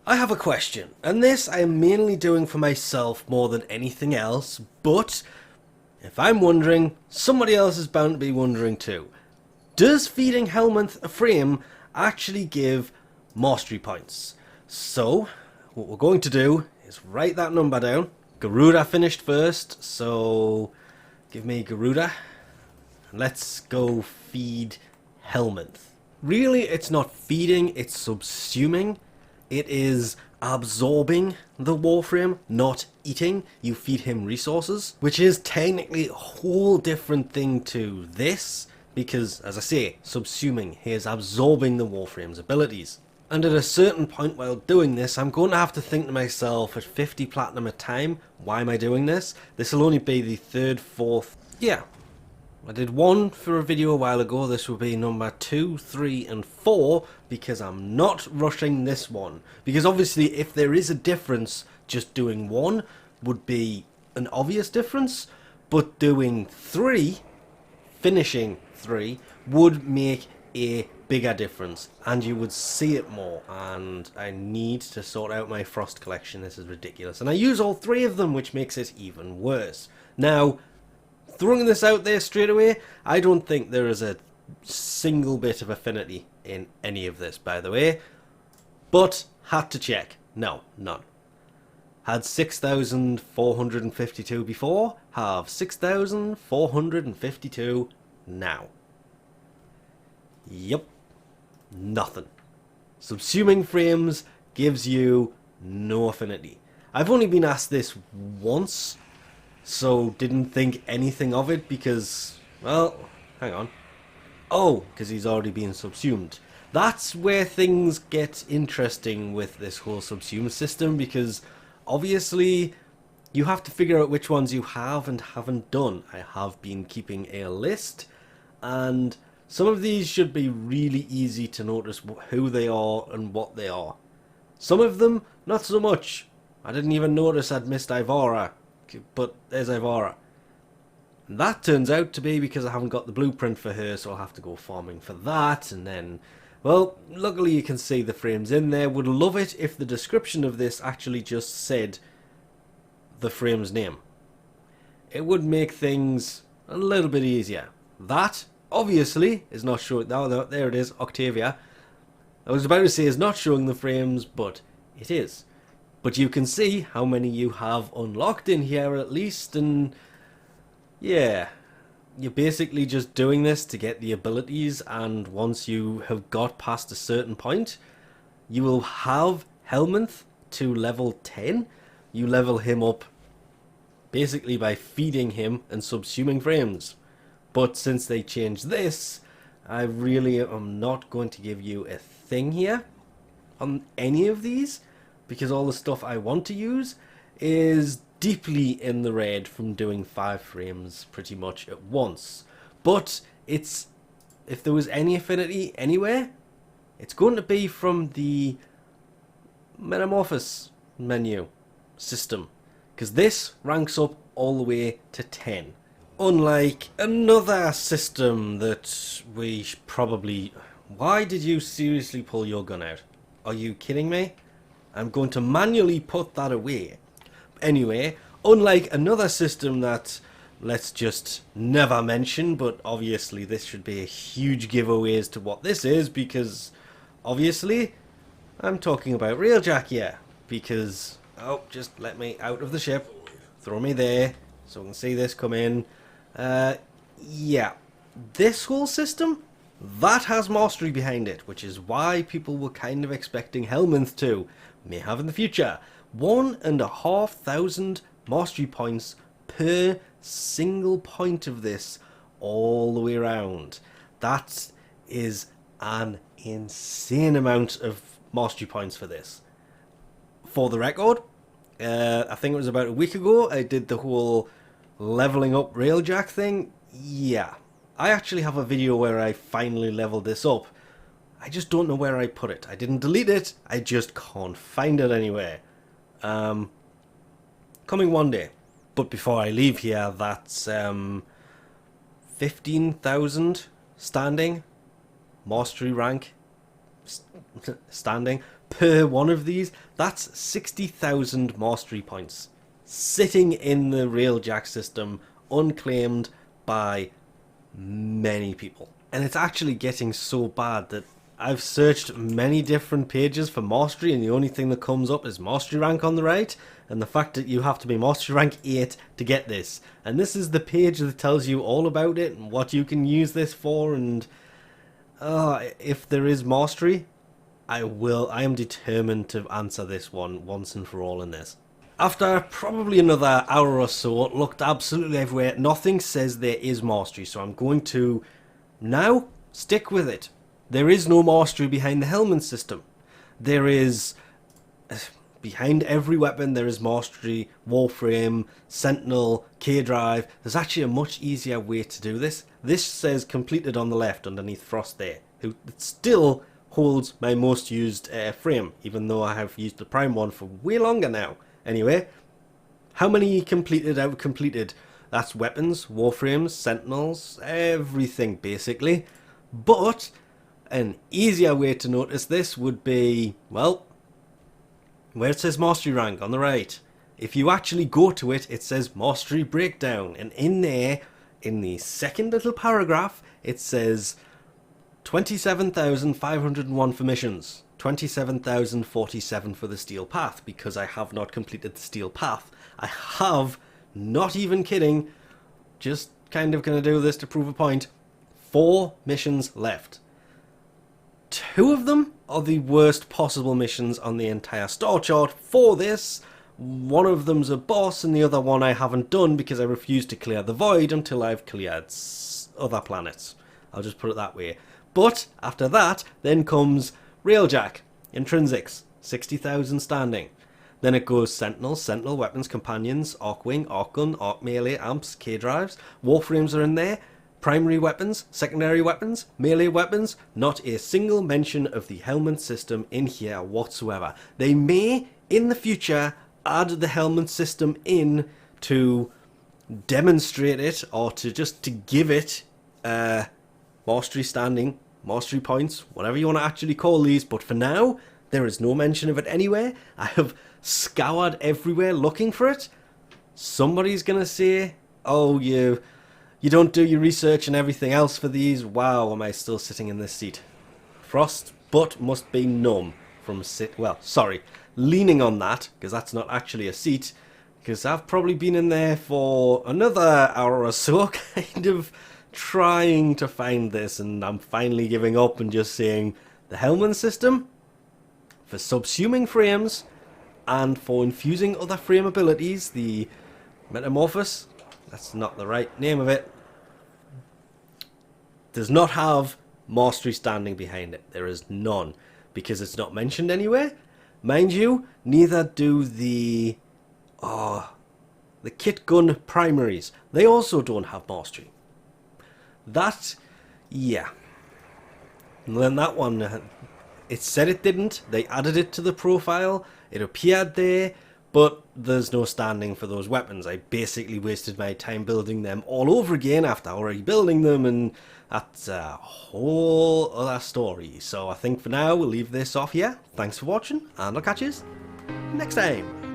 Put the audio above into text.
I have a question, and this I am mainly doing for myself more than anything else, but if I'm wondering, somebody else is bound to be wondering too. Does feeding Helminth a frame actually give mastery points? So, what we're going to do is write that number down. Garuda finished first, so give me Garuda. And let's go feed Helminth. Really, it's not feeding, it's subsuming. It is absorbing the Warframe, not eating. You feed him resources, which is technically a whole different thing to this, because, as I say, subsuming, he is absorbing the Warframe's abilities. And at a certain point while doing this, I'm going to have to think to myself, at 50 platinum a time, why am I doing this? This will only be the third, fourth... Yeah, I did one for a video a while ago. This will be number 2, 3 and 4 because I'm not rushing this one. Because obviously if there is a difference, just doing one would be an obvious difference. But doing 3, finishing 3, would make a bigger difference. And you would see it more. And I need to sort out my Frost collection. This is ridiculous. And I use all 3 of them, which makes it even worse. Now, throwing this out there straight away, I don't think there is a single bit of affinity in any of this, by the way. But, had to check. No, none. Had 6,452 before, have 6,452 now. Yep. Nothing. Subsuming frames gives you no affinity. I've only been asked this once, so didn't think anything of it because, well, hang on. Oh, because he's already been subsumed. That's where things get interesting with this whole subsume system, because obviously you have to figure out which ones you have and haven't done. I have been keeping a list, and some of these should be really easy to notice who they are and what they are. Some of them, not so much. I didn't even notice I'd missed Ivara. But there's Ivara. And that turns out to be because I haven't got the blueprint for her, so I'll have to go farming for that. And then, well, luckily you can see the frames in there. Would love it if the description of this actually just said the frame's name. It would make things a little bit easier. That, obviously, is not showing... Oh, there it is, Octavia. I was about to say is not showing the frames, but it is. But you can see how many you have unlocked in here at least, and yeah, you're basically just doing this to get the abilities, and once you have got past a certain point, you will have Helminth to level 10. You level him up basically by feeding him and subsuming frames. But since they changed this, I really am not going to give you a thing here on any of these, because all the stuff I want to use is deeply in the red from doing 5 frames pretty much at once. But it's, if there was any affinity anywhere, it's going to be from the metamorphosis menu system, because this ranks up all the way to 10. Unlike another system that we probably... Why did you seriously pull your gun out? Are you kidding me? I'm going to manually put that away. Anyway, unlike another system that let's just never mention, but obviously this should be a huge giveaway as to what this is, because obviously I'm talking about Railjack here. Because, oh, just let me out of the ship, throw me there so I can see this come in. Yeah, this whole system, that has mastery behind it, which is why people were kind of expecting Helminth to. May have in the future. 1,500 mastery points per single point of this all the way around. That is an insane amount of mastery points for this. For the record, I think it was about a week ago I did the whole leveling up Railjack thing. Yeah, I actually have a video where I finally leveled this up. I just don't know where I put it. I didn't delete it, I just can't find it anywhere. Coming one day. But before I leave here, that's 15,000 standing mastery rank standing per one of these. That's 60,000 mastery points sitting in the Railjack system, unclaimed by many people. And it's actually getting so bad that I've searched many different pages for mastery, and the only thing that comes up is mastery rank on the right, and the fact that you have to be mastery rank 8 to get this. And this is the page that tells you all about it and what you can use this for, and if there is mastery, I am determined to answer this one once and for all in this. After probably another hour or so, looked absolutely everywhere, nothing says there is mastery, so I'm going to now stick with it. There is no mastery behind the Helminth system. There is, behind every weapon, there is mastery, Warframe, Sentinel, K-Drive. There's actually a much easier way to do this. This says completed on the left underneath Frost there. It still holds my most used frame, even though I have used the Prime one for way longer now. Anyway, how many completed out of completed? That's weapons, Warframes, Sentinels, everything basically. But an easier way to notice this would be, well, where it says mastery rank on the right. If you actually go to it, it says mastery breakdown. And in there, in the second little paragraph, it says 27,501 for missions. 27,047 for the steel path, because I have not completed the steel path. I have, not even kidding, just kind of going to do this to prove a point, 4 missions left. 2 of them are the worst possible missions on the entire star chart for this. One of them's a boss, and the other one I haven't done because I refuse to clear the void until I've cleared other planets. I'll just put it that way. But after that, then comes Railjack, Intrinsics, 60,000 standing. Then it goes Sentinels, Sentinel Weapons, Companions, Arcwing, Arcgun, Arc Melee, Amps, K-Drives. Warframes are in there. Primary weapons, secondary weapons, melee weapons. Not a single mention of the Helminth system in here whatsoever. They may, in the future, add the Helminth system in to demonstrate it, or to give it mastery standing, mastery points, whatever you want to actually call these. But for now, there is no mention of it anywhere. I have scoured everywhere looking for it. Somebody's gonna say, oh, you don't do your research and everything else for these. Wow, am I still sitting in this seat? Frost butt must be numb from leaning on that, because that's not actually a seat, because I've probably been in there for another hour or so, kind of trying to find this, and I'm finally giving up and just saying the Helminth system for subsuming frames and for infusing other frame abilities, the metamorphosis, that's not the right name of it, does not have mastery standing behind it. There is none, because it's not mentioned anywhere. Mind you, neither do the kit gun primaries. They also don't have mastery. That, yeah. And then that one, it said it didn't. They added it to the profile. It appeared there, but there's no standing for those weapons. I basically wasted my time building them all over again after already building them, and that's a whole other story. So I think for now we'll leave this off here. Thanks for watching, and I'll catch you next time.